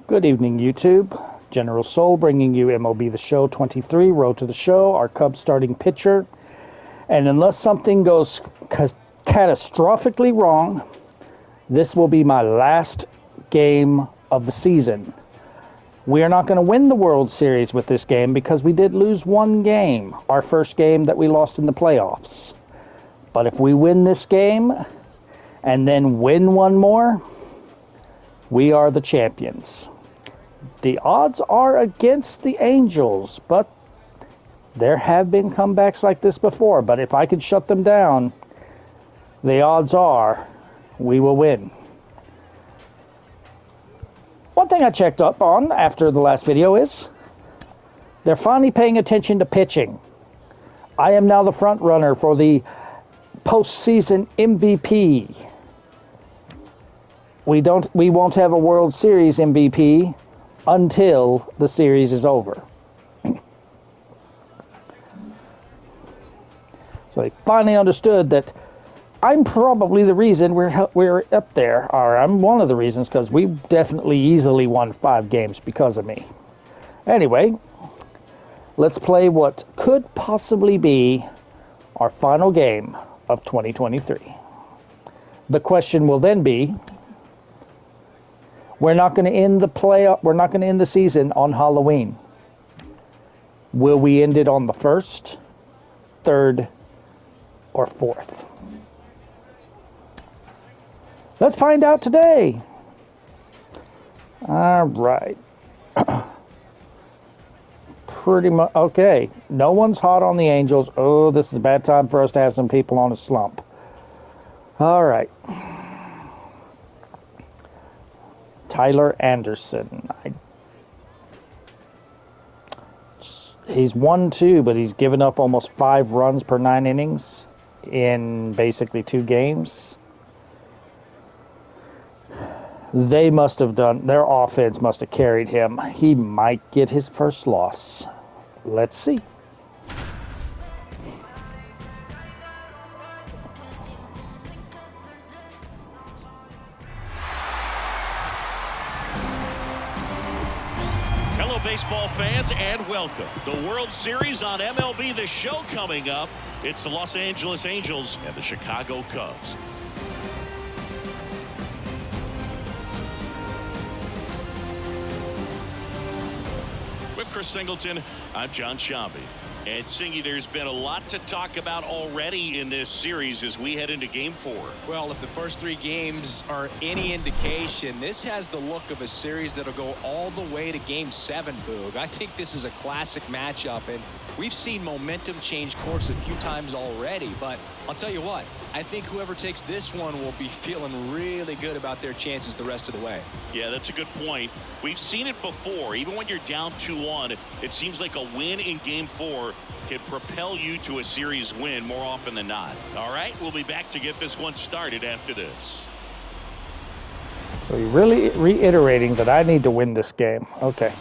Good evening, YouTube. General Soul bringing you MLB The Show 23, Road to the Show, our Cubs starting pitcher. And unless something goes catastrophically wrong, this will be my last game of the season. We are not going to win the World Series with this game because we did lose one game, our first game that we lost in the playoffs. But if we win this game and then win one more, we are the champions. The odds are against the Angels, but there have been comebacks like this before. But if I could shut them down, the odds are we will win. One thing I checked up on after the last video is they're finally paying attention to pitching. I am now the front runner for the postseason MVP. We won't have a World Series MVP until the series is over. So they finally understood that I'm probably the reason we're up there, or I'm one of the reasons, because we definitely easily won 5 games because of me. Anyway, let's play what could possibly be our final game of 2023. The question will then be, we're not going to end the season on Halloween. Will we end it on the 1st, 3rd, or 4th? Let's find out today. All right. Pretty much, okay. No one's hot on the Angels. Oh, this is a bad time for us to have some people on a slump. All right. Tyler Anderson. He's 1-2, but he's given up almost 5 runs per 9 innings in basically 2 games. They must have their offense must have carried him. He might get his first loss. Let's see. Hello, baseball fans, and welcome. The World Series on MLB The Show coming up. It's the Los Angeles Angels and the Chicago Cubs. With Chris Singleton, I'm John Shambi. And Singy, there's been a lot to talk about already in this series as we head into Game 4. Well, if the first 3 games are any indication, this has the look of a series that'll go all the way to Game 7, Boog. I think this is a classic matchup, and we've seen momentum change course a few times already. But I'll tell you what, I think whoever takes this one will be feeling really good about their chances the rest of the way. Yeah, that's a good point. We've seen it before. Even when you're down 2-1, it seems like a win in Game 4 can propel you to a series win more often than not. All right, we'll be back to get this one started after this. So you're really reiterating that I need to win this game. Okay.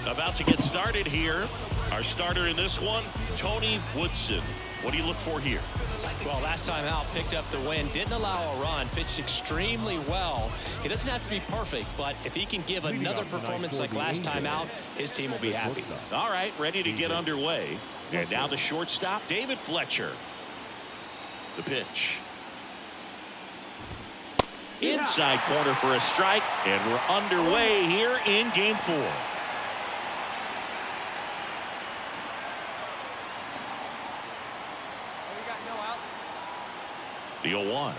About to get started here. Our starter in this one, Tony Woodson. What do you look for here? Well, last time out, picked up the win, didn't allow a run, pitched extremely well. He doesn't have to be perfect, but if he can give another performance like last time out, his team will be happy. All right, ready to get underway. And now the shortstop, David Fletcher. The pitch. Inside corner for a strike, and we're underway here in Game 4. The 0-1.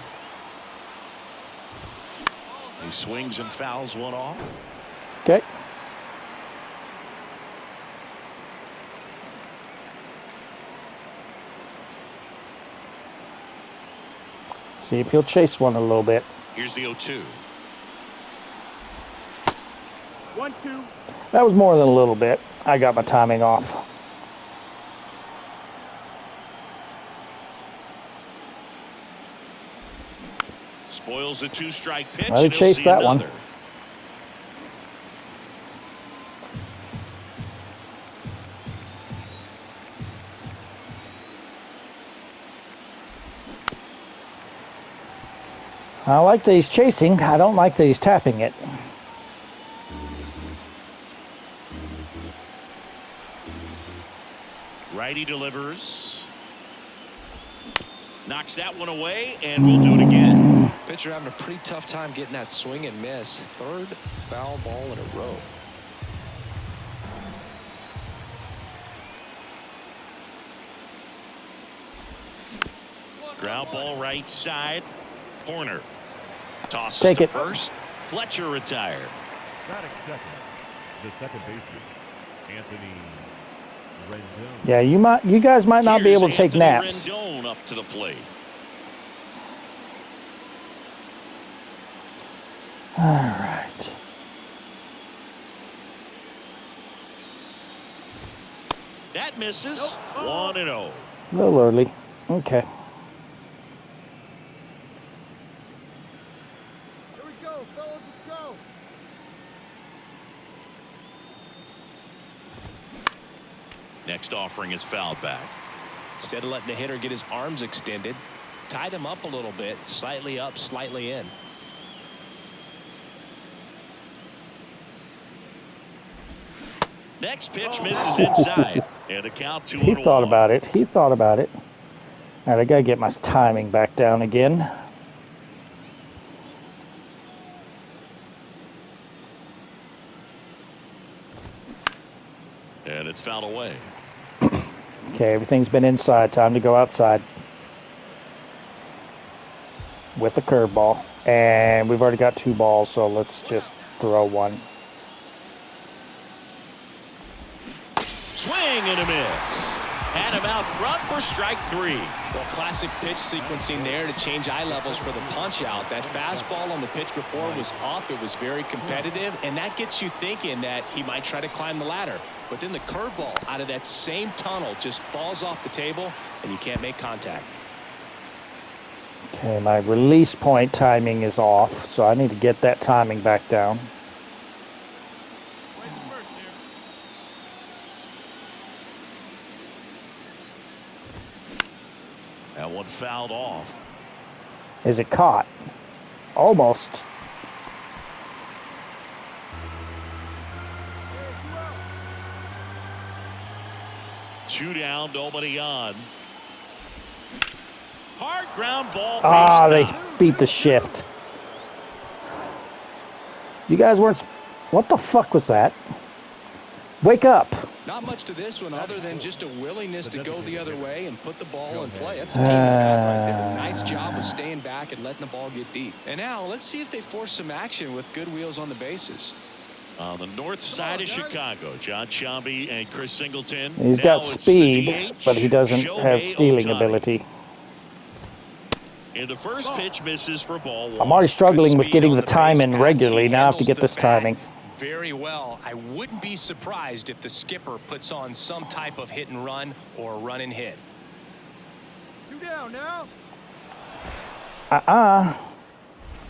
He swings and fouls one off. Okay. See if he'll chase one a little bit. Here's the 0-2. 1-2. That was more than a little bit. I got my timing off. Spoils the 2-strike pitch. Well, he chased that one. I like that he's chasing. I don't like that he's tapping it. Righty delivers. Knocks that one away, and we'll do it again. Pitcher having a pretty tough time getting that swing and miss. Third foul ball in a row. Ground ball right side. Horner tosses Take to it. first. Fletcher retired. Batting second, the second baseman, Anthony Rendon. Yeah, you guys might not be Here's able to take Anthony naps. Rendon up to the plate. All right. That misses. 1-0. A little early. Okay. Here we go, fellas. Let's go. Next offering is fouled back. Instead of letting the hitter get his arms extended, tied him up a little bit, slightly up, slightly in. Next pitch misses inside. And a count 2-1. He thought about it. He thought about it. All right, I got to get my timing back down again. And it's fouled away. Okay, everything's been inside. Time to go outside. With the curveball. And we've already got 2 balls, so let's just throw one. Swing and a miss. Had him out front for strike 3. Well, classic pitch sequencing there to change eye levels for the punch out. That fastball on the pitch before was up. It was very competitive, and that gets you thinking that he might try to climb the ladder. But then the curveball out of that same tunnel just falls off the table, and you can't make contact. Okay, my release point timing is off, so I need to get that timing back down. Where's the first here? That one fouled off. Is it caught? Almost. Two down, nobody on. Hard ground ball. Ah, base they knock. beat the shift. You guys weren't... What the fuck was that? Wake up. Not much to this one other than just a willingness to go the other way and put the ball in play. That's a team right there. Nice job of staying back and letting the ball get deep. And now let's see if they force some action with good wheels on the bases. On the north side of Chicago, John Sciambi and Chris Singleton. He's Now got it's the speed, DH, but he doesn't have Shohei stealing Ohtani. ability. And the first pitch misses for ball 1. I'm already struggling Good with speed getting on the the time base in paths. regularly. He Now I have to handles get the this bat timing. Very well. I wouldn't be surprised if the skipper puts on some type of hit and run or run and hit. 2 down now.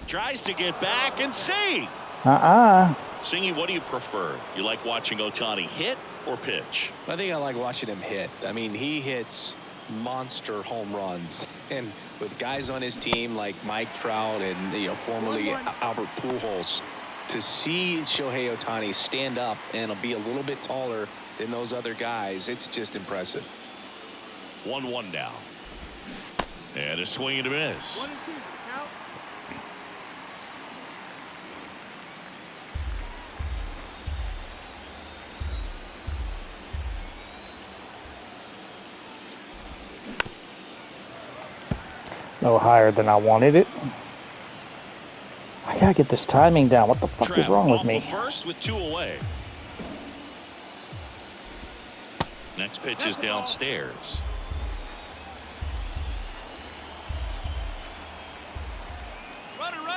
Tries to get back and see. Singy, what do you prefer? You like watching Ohtani hit or pitch? I think I like watching him hit. I mean, he hits monster home runs, and with guys on his team like Mike Trout and formerly Albert Pujols, to see Shohei Ohtani stand up and be a little bit taller than those other guys, it's just impressive. 1-1 now. And a swing and a miss. 1 and 2. Out. No higher than I wanted it. I gotta get this timing down. What the fuck is Trout wrong with off me? the first with 2 away. Next pitch is downstairs.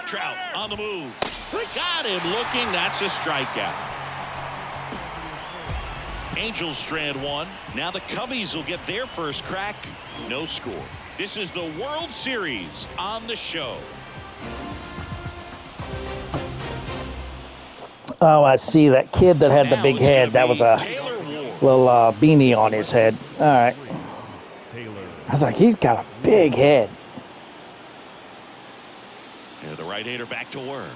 Trout on the move. Got him looking. That's a strikeout. Angels strand 1. Now the Cubbies will get their first crack. No score. This is the World Series on the show. Oh, I see that kid that had the Now big it's head. gonna That was be a Taylor Ward. little beanie on his head. All right. Taylor. I was like, he's got a big head. Yeah, the right-hander back to work.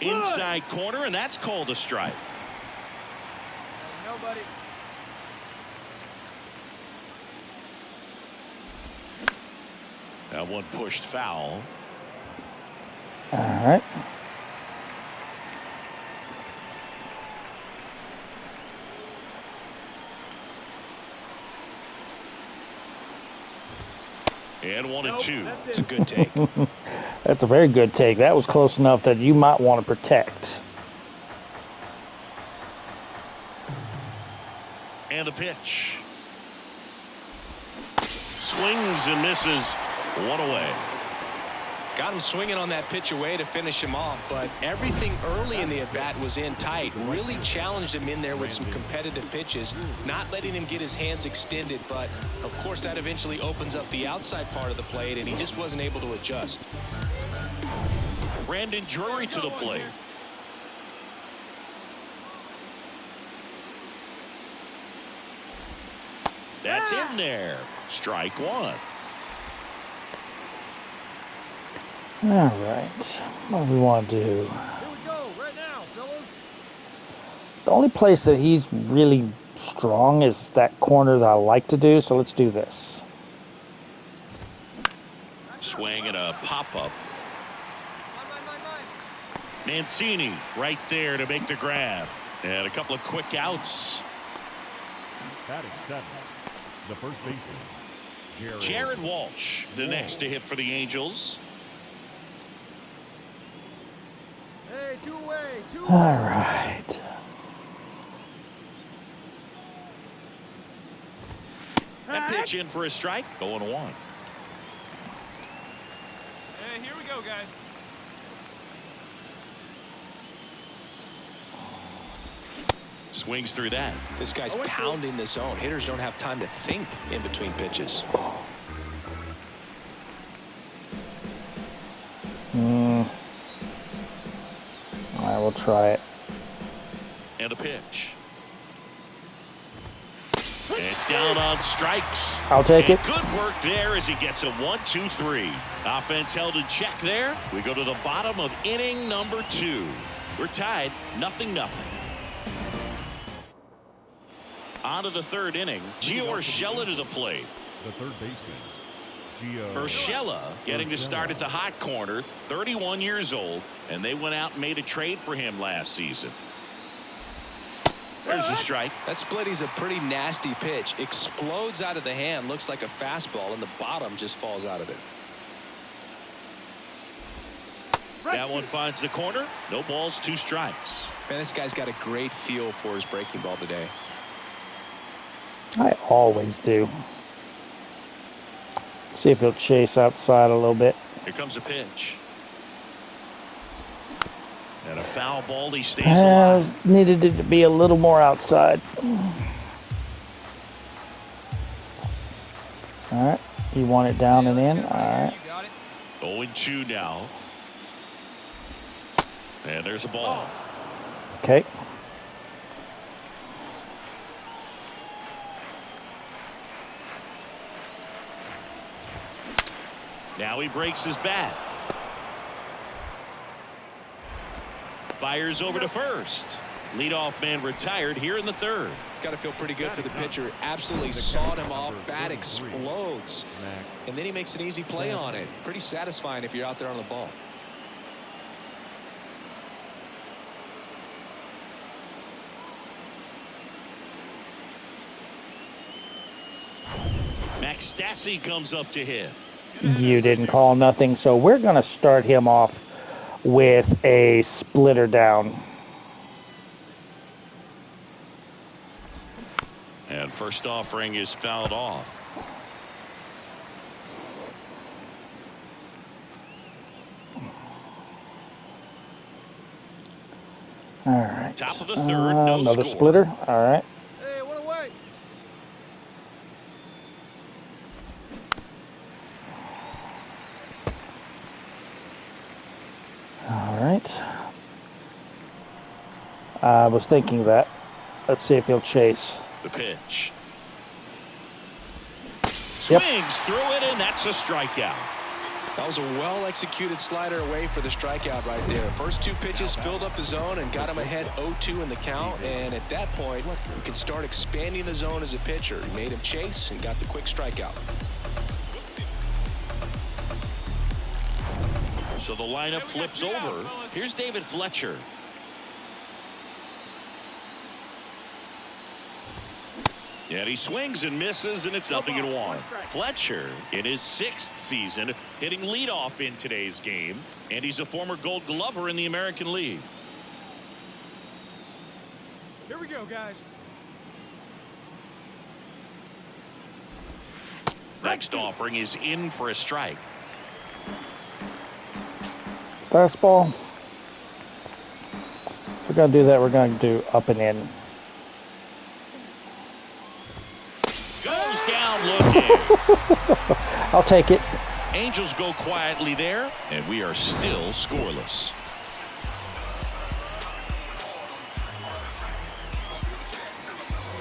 Inside corner, and that's called a strike. Nobody. That one pushed foul. All right. And 1-2. It's a good take. That's a very good take. That was close enough that you might want to protect. And the pitch. Swings and misses. One away. Got him swinging on that pitch away to finish him off, but everything early in the at-bat was in tight. Really challenged him in there with some competitive pitches, not letting him get his hands extended, but of course that eventually opens up the outside part of the plate, and he just wasn't able to adjust. Brandon Drury to the plate. That's in there. Strike one. All right. What do we want to do? Here we go, right now, fellas. The only place that he's really strong is that corner that I like to do, so let's do this. Swing and a pop-up. Mine. Mancini right there to make the grab. And a couple of quick outs. Batting seventh, the first baseman, Jared Walsh, the next to hit for the Angels. Hey, two away, two All away. right. That pitch in for a strike. 0-1. Hey, here we go, guys. Swings through that. This guy's pounding the zone. Hitters don't have time to think in between pitches. I will try it. And a pitch. And down on strikes. I'll take And it. good work there as he gets a 1-2-3. Offense held in check there. We go to the bottom of inning number 2. We're tied 0-0. On to the third inning. Gio Urshela to the plate. the third baseman, Gio Urshela getting the start at the hot corner, 31 years old, and they went out and made a trade for him last season. There's a strike. That split is a pretty nasty pitch. Explodes out of the hand, looks like a fastball, and the bottom just falls out of it. That one finds the corner. No balls, 2 strikes. Man, this guy's got a great feel for his breaking ball today. I always do. See if he'll chase outside a little bit. Here comes a pitch. And a foul ball. He stays alive. Needed it to be a little more outside. All right. You want it down and in? All right. You got it. 0-2 now. And there's a ball. Okay. Now he breaks his bat. Fires over to first. Leadoff man retired here in the third. Got to feel pretty good for the pitcher. Absolutely sawed him off. Bat explodes. And then he makes an easy play on it. Pretty satisfying if you're out there on the ball. Max Stassi comes up to hit. You didn't call nothing, so we're going to start him off with a splitter down. And first offering is fouled off. All right. Top of the third, no another score. splitter. All right. Hey, one away. All right. I was thinking that. Let's see if he'll chase. The pitch. Yep. Swings through it, and that's a strikeout. That was a well-executed slider away for the strikeout right there. First 2 pitches filled up the zone and got him ahead 0-2 in the count. And at that point, you can start expanding the zone as a pitcher. He made him chase and got the quick strikeout. So the lineup flips over. Here's David Fletcher. And he swings and misses, and it's 0-1. Fletcher in his 6th season hitting leadoff in today's game, and he's a former Gold Glover in the American League. Here we go, guys. Next offering is in for a strike. Fastball. If we're going to do that, we're going to do up and in. Goes down looking. I'll take it. Angels go quietly there, and we are still scoreless.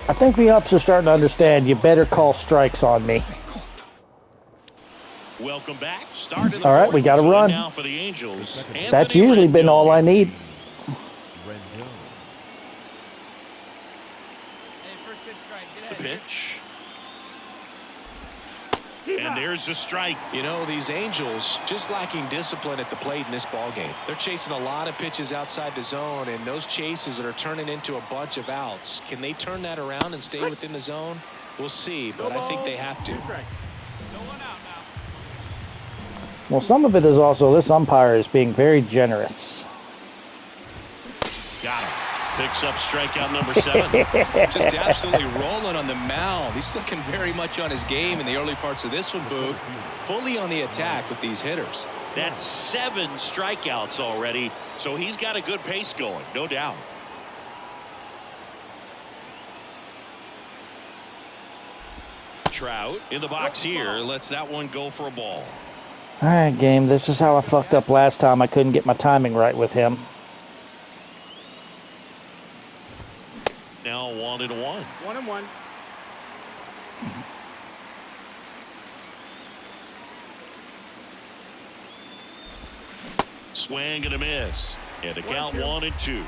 I think the ups are starting to understand you better call strikes on me. Welcome back. Start of the All right, fourth. we got to So run. now for the Angels. That's Anthony usually been Rendon. all I need. Rendon. Hey, first pitch strike. Get The ahead. pitch. And there's the strike. You know, these Angels just lacking discipline at the plate in this ball game. They're chasing a lot of pitches outside the zone, and those chases that are turning into a bunch of outs. Can they turn that around and stay within the zone? We'll see, but I think they have to. No one out now. Well, some of it is also this umpire is being very generous. Got him. Picks up strikeout number 7. Just absolutely rolling on the mound. He's looking very much on his game in the early parts of this one, Boog. Fully on the attack with these hitters. That's 7 strikeouts already, so he's got a good pace going, no doubt. Trout in the box here lets that one go for a ball. All right, game. This is how I fucked up last time. I couldn't get my timing right with him. Now 1-1. 1-1. Swing and a miss. And a count 1-2.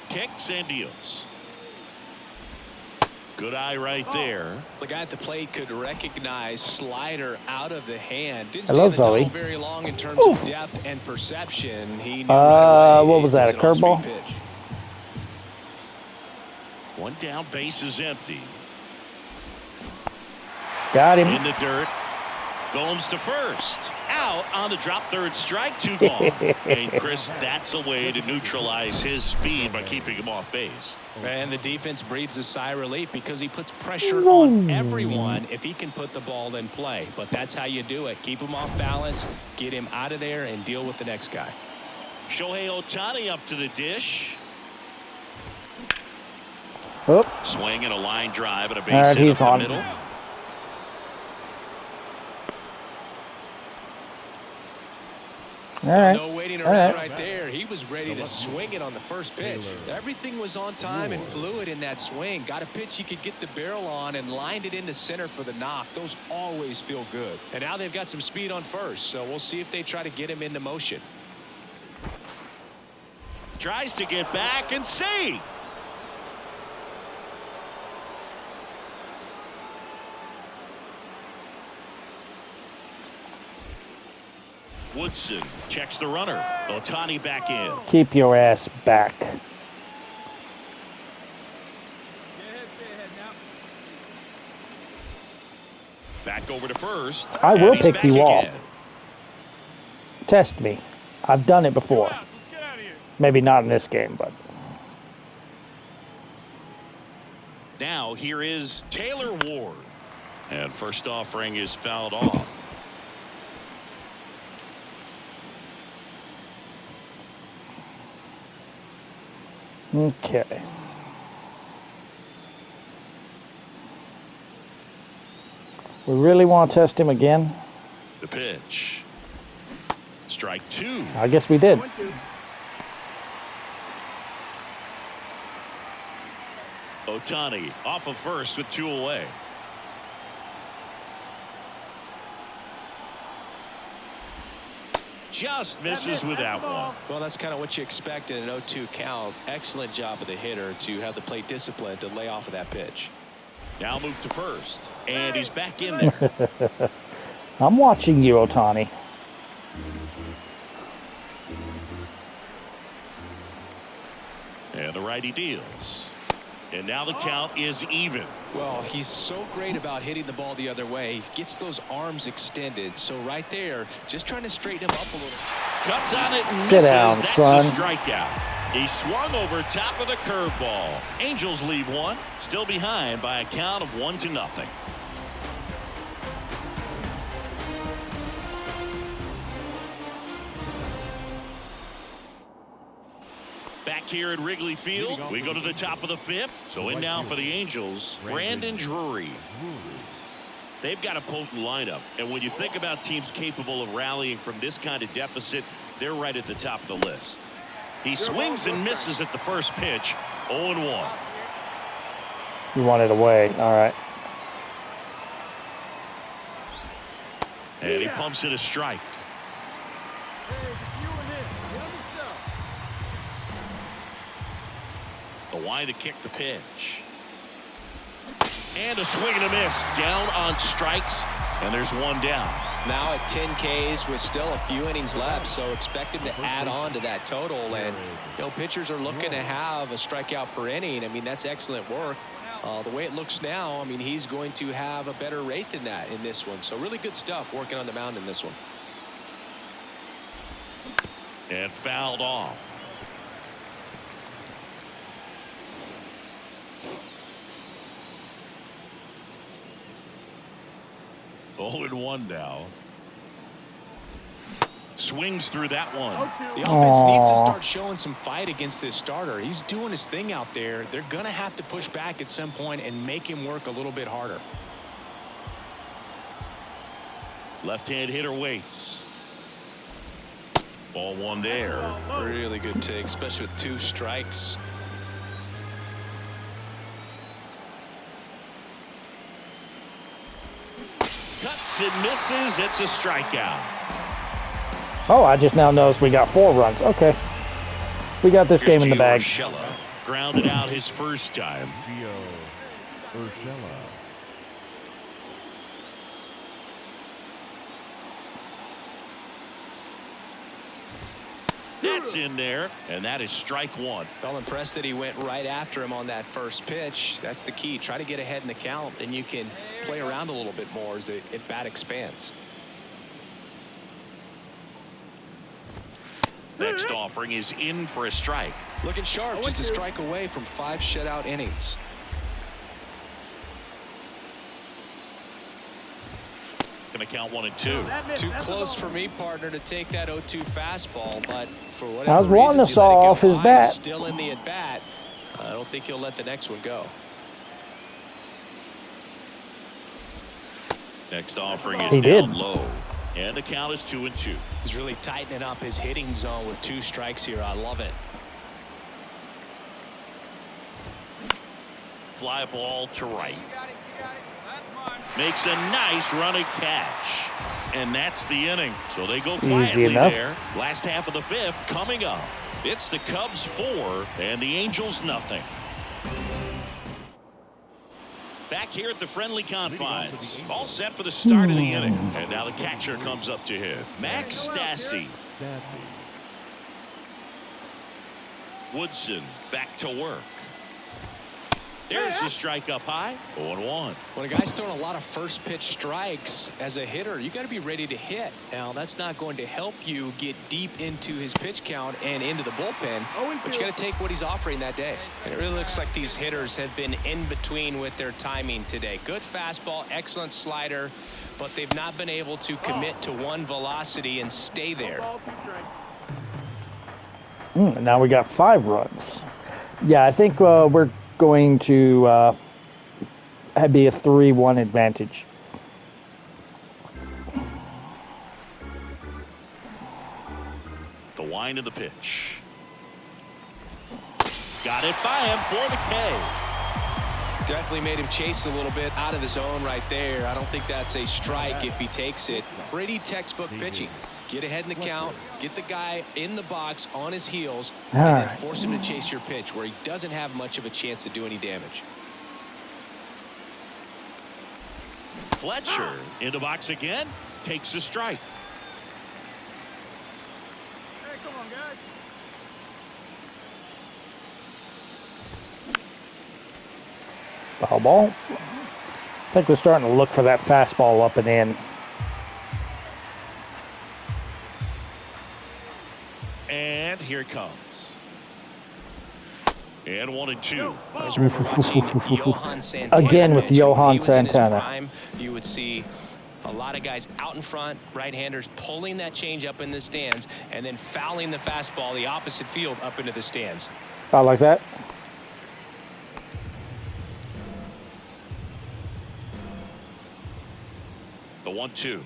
Kicks and deals. Good eye right there. The guy at the plate could recognize slider out of the hand. Didn't Hello, stay in the tunnel Zoe. very long in terms Oof. of depth and perception. He knew right away what was that, it a an off-speed curveball? pitch. One down, base is empty. Got him. In the dirt. Gomes to first. Out on the drop, third strike, 2 gone. And Chris, that's a way to neutralize his speed by keeping him off base. And the defense breathes a sigh of relief because he puts pressure on everyone if he can put the ball in play. But that's how you do it. Keep him off balance, get him out of there, and deal with the next guy. Shohei Ohtani up to the dish. Oop. Swing and a line drive and a base All right, hit he's up on. the middle. All right. No waiting All around right. right there. He was ready to swing it on the first pitch. Everything was on time and fluid in that swing. Got a pitch he could get the barrel on and lined it into center for the knock. Those always feel good. And now they've got some speed on first, so we'll see if they try to get him into motion. Tries to get back and save. Woodson checks the runner. Ohtani back in. Keep your ass back. Get ahead, stay ahead now. Back over to first. I will and he's pick back you off. again. Test me. I've done it Two before. outs. Let's get out of here. Maybe not in this game, but Now here is Taylor Ward. And first offering is fouled off. okay. We really want to test him again? The pitch. Strike 2. I guess we did. 1-2. Ohtani off of first with 2 away. just misses with that one. Well, that's kind of what you expect in an 0-2 count. Excellent job of the hitter to have the plate discipline to lay off of that pitch. Now move to first, and he's back in there. I'm watching you, Ohtani. And the righty deals. And now the count is even. Well, he's so great about hitting the ball the other way. He gets those arms extended. So right there, just trying to straighten him up a little. Cuts on it and Sit misses. down, That's son. a strikeout. He swung over top of the curveball. Angels leave one. Still behind by a count of 1-0. Back here at Wrigley Field, we go to the top of the 5th. So in now for the Angels, Brandon Drury. They've got a potent lineup, and when you think about teams capable of rallying from this kind of deficit, they're right at the top of the list. He swings and misses at the first pitch. 0-1. You want it away. All right. And he pumps it a strike. The wind to kick the pitch. And a swing and a miss. Down on strikes, and there's one down. Now at 10 Ks with still a few innings left, so expect him to add on to that total. And, you know, pitchers are looking to have a strikeout per inning. I mean, that's excellent work. The way it looks now, I mean, he's going to have a better rate than that in this one. So really good stuff working on the mound in this one. And fouled off. Oh, and 1 now. Swings through that one. The offense needs to start showing some fight against this starter. He's doing his thing out there. They're going to have to push back at some point and make him work a little bit harder. Left-hand hitter waits. Ball 1 there. Really good take, especially with 2 strikes. Cuts and misses. It's a strikeout. Oh, I just now noticed we got 4 runs. Okay. We got this game in the bag. Urshela grounded out his first time. Gio Urshela. That's in there, and that is strike 1. Well, impressed that he went right after him on that first pitch. That's the key. Try to get ahead in the count, then you can play around a little bit more as the at-bat expands. Next offering is in for a strike. Looking sharp, just a strike away from 5 shutout innings. Gonna count 1 and 2. Too close for me, partner, to take that 0-2 fastball, but for whatever I was wanting reasons, to he saw let it go off his high. bat. He's still in the at-bat. I don't think he'll let the next one go. Next offering is He down did. low. And the count is 2 and 2. He's really tightening up his hitting zone with 2 strikes here. I love it. Fly ball to right. Makes a nice running catch. And that's the inning. So they go quietly enough. there. Last half of the 5th coming up. It's the Cubs 4 and the Angels nothing. Back here at the friendly confines. All set for the start of the inning. And now the catcher comes up to hit. Max Stassi. Woodson back to work. There's the strike up high. 0-1. When a guy's throwing a lot of first pitch strikes as a hitter, you got to be ready to hit. Now, that's not going to help you get deep into his pitch count and into the bullpen, but you got to take what he's offering that day. And it really looks like these hitters have been in between with their timing today. Good fastball, excellent slider, but they've not been able to commit to one velocity and stay there. Now we got 5 runs. Yeah, I think we're going to be a 3-1 advantage. The wind of the pitch. Got it by him for the K. Definitely made him chase a little bit out of the zone right there. I don't think that's a strike if he takes it. Pretty textbook pitching. Get ahead in the count, get the guy in the box on his heels, All and then right. force him to chase your pitch where he doesn't have much of a chance to do any damage. Fletcher in the box again. Takes a strike. Hey, come on, guys. Foul ball. I think we're starting to look for that fastball up and in. And here it comes. And 1-2. As we were watching Johan Santana Again with pitch, Johan he was in his Santana. prime. You would see a lot of guys out in front, right-handers pulling that change up in the stands and then fouling the fastball the opposite field up into the stands. I like that. The 1-2.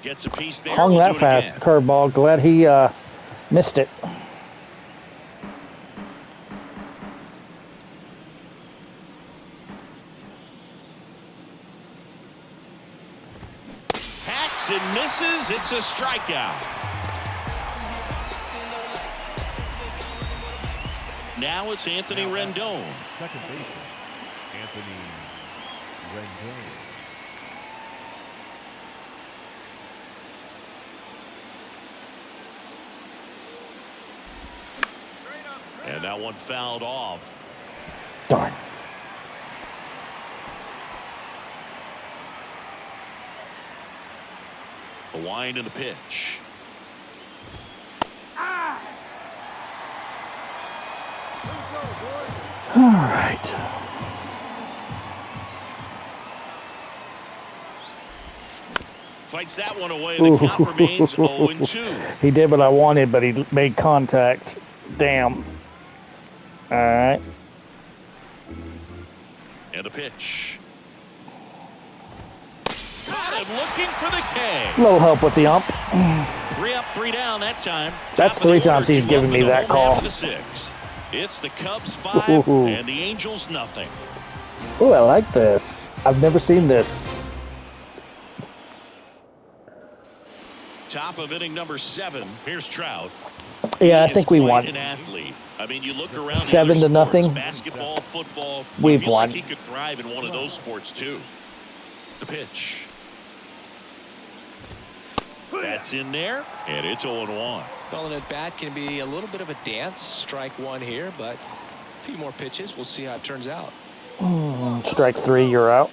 Gets a piece there. Hung We'll that do it fast again. curveball. Glad he missed it. Hacks and misses. It's a strikeout. Now it's Anthony Rendon. Second baseman, Anthony Rendon. And that one fouled off. Darn. The wind and the pitch. All right. Fights that one away. The count remains 0-2. He did what I wanted, but he made contact. Damn. All right. And a pitch. Got him looking for the K. Little help with the ump. 3 up, 3 down that time. That's Top of the 3 times order, he's 2 given up me in the that home half call. of the 6th. It's the Cubs 5 Ooh. and the Angels nothing. Ooh, I like this. I've never seen this. Top of inning number 7. Here's Trout. Yeah, I He is think we quite won. An athlete. I mean, you look around 7 the to other sports, nothing. basketball, football. We've I feel won. like he could thrive in one of those sports too. The pitch. That's in there, and it's 0-1. Well, an at-bat can be a little bit of a dance. Strike one here, but a few more pitches. We'll see how it turns out. Strike 3, you're out.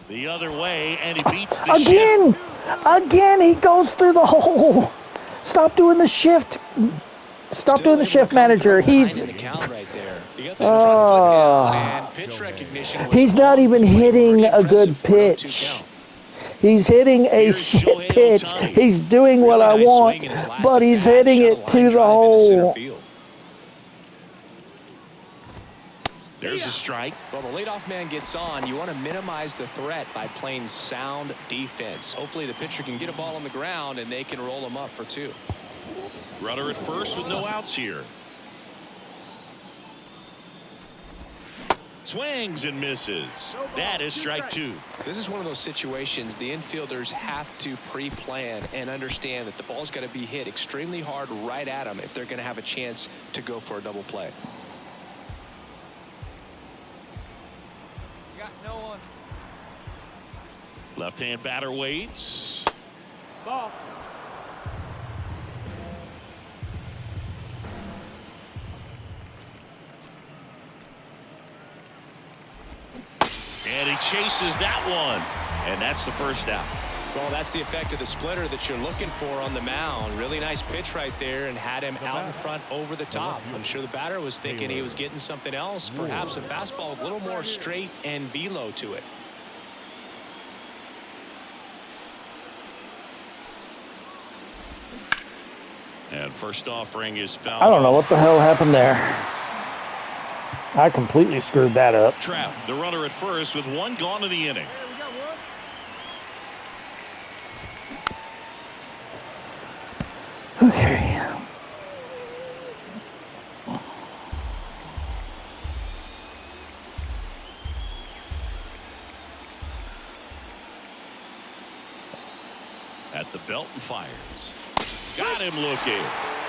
The other way, and he beats the Again! shift. Again, he goes through the hole. Stop doing the shift. Stop Still doing the able to shift, come manager. through behind He's in the count right there. You got that front foot down, and pitch recognition was he's not on even point. hitting Pretty a good impressive for an 0-2 pitch. count. He's hitting a Here's shit Shohei pitch. Ohtani. He's doing what Really I nice want, swing in his last but he's at-bat. hitting Shot a it line to the drive into center hole. field. There's a strike. Well, the leadoff man gets on. You want to minimize the threat by playing sound defense. Hopefully the pitcher can get a ball on the ground and they can roll him up for 2. Runner at first with no outs here. Swings and misses. That is strike 2. This is one of those situations the infielders have to pre-plan and understand that the ball's got to be hit extremely hard right at them if they're going to have a chance to go for a double play. Got no one. Left-hand batter waits. Ball. And he chases that one. And that's the first out. Well, that's the effect of the splitter that you're looking for on the mound. Really nice pitch right there and had him out in front over the top. I'm sure the batter was thinking he was getting something else, perhaps a fastball a little more straight and velo to it. And first offering is foul. I don't know what the hell happened there. I completely screwed that up. Trap, the runner at first with one gone in the inning. Hey, we got one. Okay. At the belt and fires. Got him looking.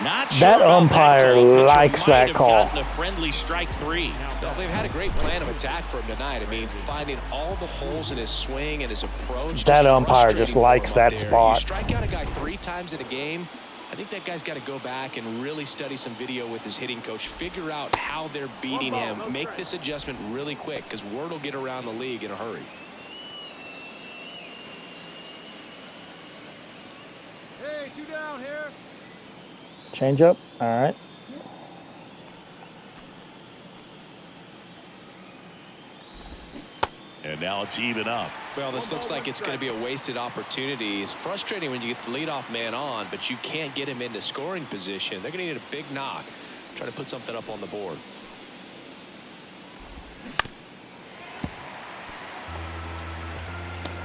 Not sure That about umpire call. Pitcher likes might that have call. gotten a friendly strike 3. Well, they've had a great plan of attack for him tonight. I mean, finding all the holes in his swing and his approach. That just umpire frustrating just for likes him up that there. spot. You strike out a guy 3 times in a game. I think that guy's got to go back and really study some video with his hitting coach, figure out how they're beating him, make this adjustment really quick because word will get around the league in a hurry. Hey, 2 down here. Change up. All right. And now it's even up. Well, this looks like it's going to be a wasted opportunity. It's frustrating when you get the leadoff man on, but you can't get him into scoring position. They're going to need a big knock. Try to put something up on the board.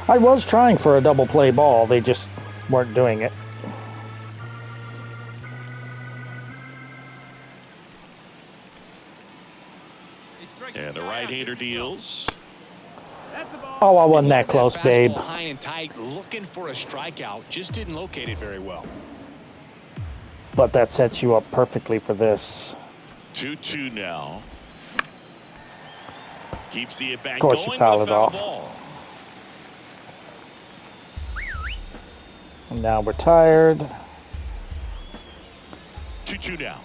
I was trying for a double play ball. They just weren't doing it. And the right-hander deals. That's the ball. Oh, I wasn't Look that at close, fastball babe. high and tight, looking for a strikeout. Just didn't locate it very well. But that sets you up perfectly for this. 2-2 now. Keeps the at-bat Of course you going foul with it a foul off. ball. And now we're tired. 2-2 now.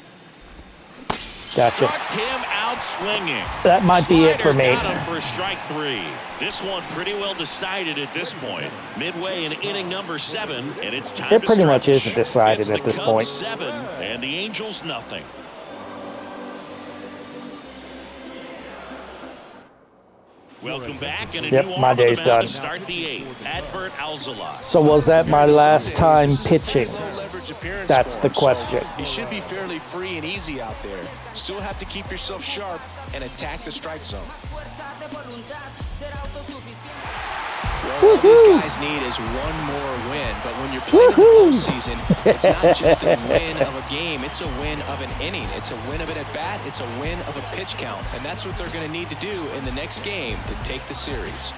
Gotcha. Struck him out swinging. That might be it for me. Got him for strike 3. This one pretty well decided at this point. Midway in inning number 7, and it's time It to pretty much stretch. isn't decided It's at the this Cubs point. 7 and the Angels nothing. Welcome back, and a Yep, new my arm on the day's mound done. to start the 8th. Adbert Alzolay. So was that my last time pitching? Low leverage appearance That's for the him, so question. he should be fairly free and easy out there. Still have to keep yourself sharp and attack the strike zone. Well, all these guys need is one more win, but when you're playing in the postseason, it's not just a win of a game, it's a win of an inning. It's a win of an at-bat, it's a win of a pitch count, and that's what they're going to need to do in the next game to take the series.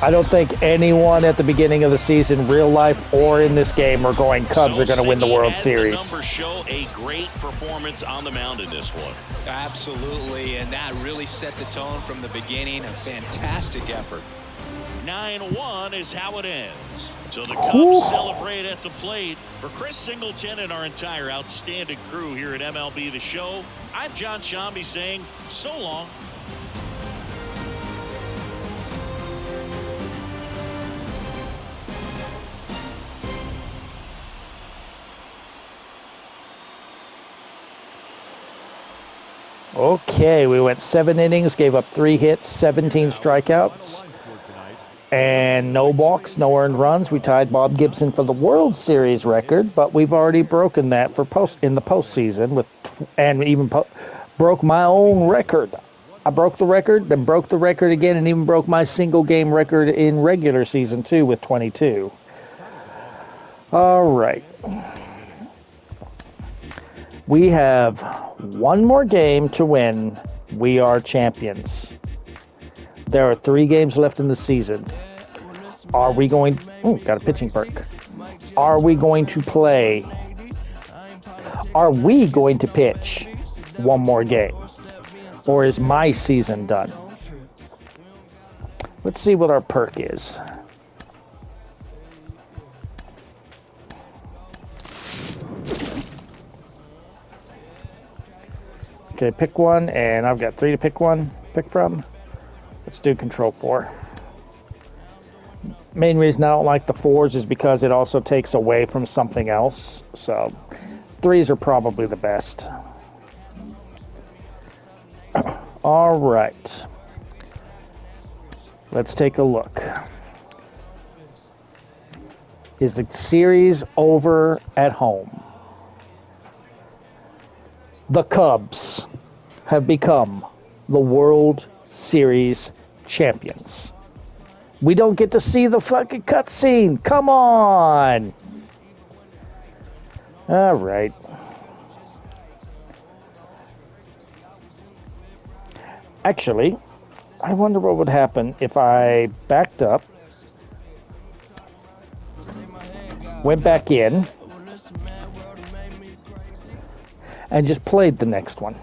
I don't think anyone at the beginning of the season, real life or in this game, are going Cubs are going to win the World Series. The numbers show a great performance on the mound in this one. Absolutely, and that really set the tone from the beginning. A fantastic effort. 9-1 is how it ends. So the Cubs celebrate at the plate. For Chris Singleton and our entire outstanding crew here at MLB The Show, I'm John Shambi saying so long. Okay, we went 7 innings, gave up 3 hits, 17 strikeouts, and no walks, no earned runs. We tied Bob Gibson for the World Series record, but we've already broken that for in the postseason and even broke my own record. I broke the record, then broke the record again, and even broke my single game record in regular season too with 22. All right. We have one more game to win. We are champions. There are 3 games left in the season. Are we going... Oh, got a pitching perk. Are we going to play... Are we going to pitch one more game? Or is my season done? Let's see what our perk is. Okay, pick one, and I've got 3 to pick from. Let's do control 4. Main reason I don't like the 4s is because it also takes away from something else. So 3s are probably the best. All right. Let's take a look. Is the series over at home? The Cubs have become the World Series champions. We don't get to see the fucking cutscene. Come on. All right. Actually, I wonder what would happen if I backed up, went back in, and just played the next one.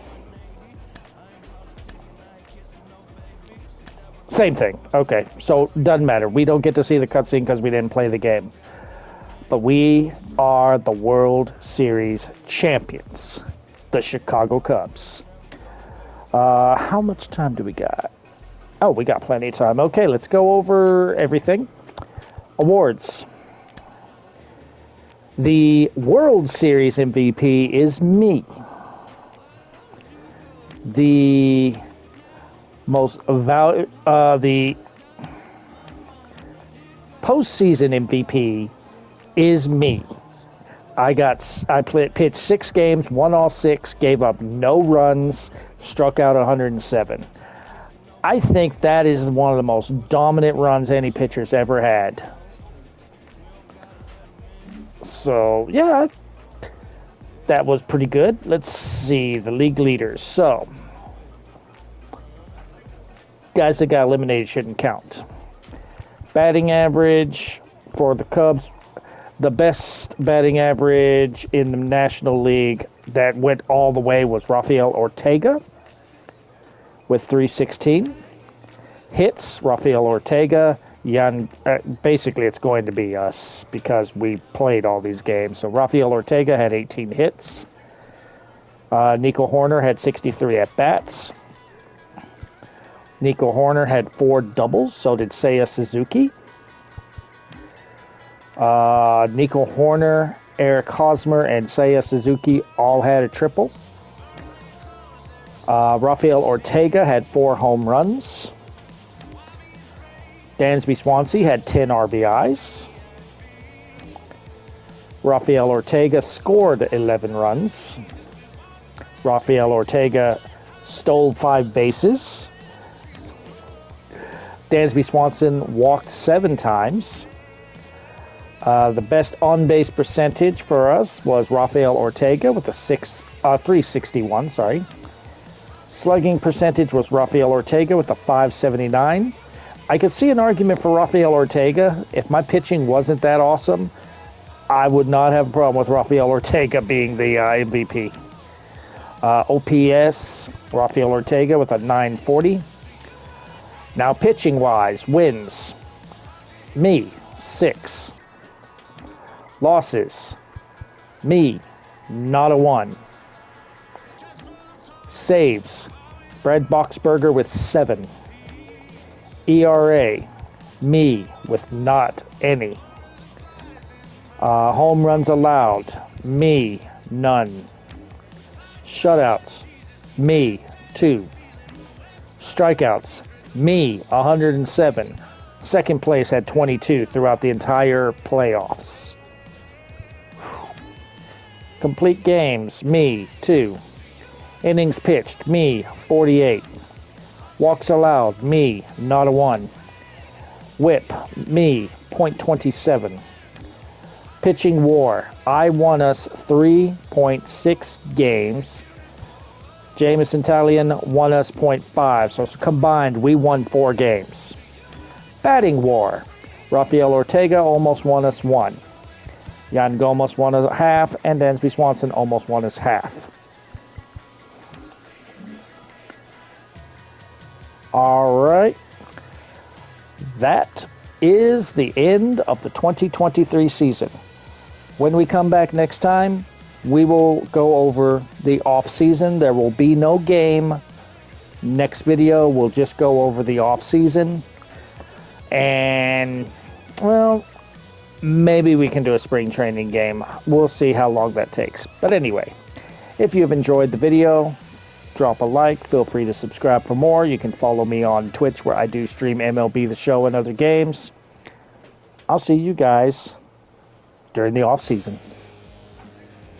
Same thing. Okay, so doesn't matter. We don't get to see the cutscene because we didn't play the game. But we are the World Series champions, the Chicago Cubs. How much time do we got? Oh, we got plenty of time. Okay, let's go over everything. Awards. The World Series MVP is me. The the postseason MVP is me. I pitched 6 games, won all 6, gave up no runs, struck out 107. I think that is one of the most dominant runs any pitcher's ever had. So, yeah, that was pretty good. Let's see the league leaders. So, guys that got eliminated shouldn't count. Batting average for the Cubs, the best batting average in the National League that went all the way was Rafael Ortega with 316. Hits, Rafael Ortega. Basically, it's going to be us because we played all these games. So Rafael Ortega had 18 hits. Nico Horner had 63 at-bats. Nico Horner had 4 doubles, so did Seiya Suzuki. Nico Horner, Eric Hosmer, and Seiya Suzuki all had a triple. Rafael Ortega had 4 home runs. Dansby Swansea had 10 RBIs. Rafael Ortega scored 11 runs. Rafael Ortega stole 5 bases. Dansby Swanson walked 7 times. The best on-base percentage for us was Rafael Ortega with a 361. Slugging percentage was Rafael Ortega with a 579. I could see an argument for Rafael Ortega. If my pitching wasn't that awesome, I would not have a problem with Rafael Ortega being the MVP. OPS, Rafael Ortega with a 940. Now, pitching-wise, wins, me, 6. Losses, me, not a 1. Saves, Brad Boxberger with 7. ERA, me, with not any. Home runs allowed, me, none. Shutouts, me, 2. Strikeouts, me, 107. Second place had 22 throughout the entire playoffs. Complete games, me, 2. Innings pitched, me, 48. Walks allowed, me, not a 1. Whip, me, .27. Pitching WAR, I won us 3.6 games. Jameson Talion won us .5, so combined we won 4 games. Batting WAR, Rafael Ortega almost won us 1. Yan Gomez won us half, and Dansby Swanson almost won us half. All right. That is the end of the 2023 season. When we come back next time, we will go over the off season. There will be no game. Next video, we'll just go over the off season. And, well, maybe we can do a spring training game. We'll see how long that takes. But anyway, if you've enjoyed the video, drop a like. Feel free to subscribe for more. You can follow me on Twitch where I do stream MLB The Show and other games. I'll see you guys during the off season.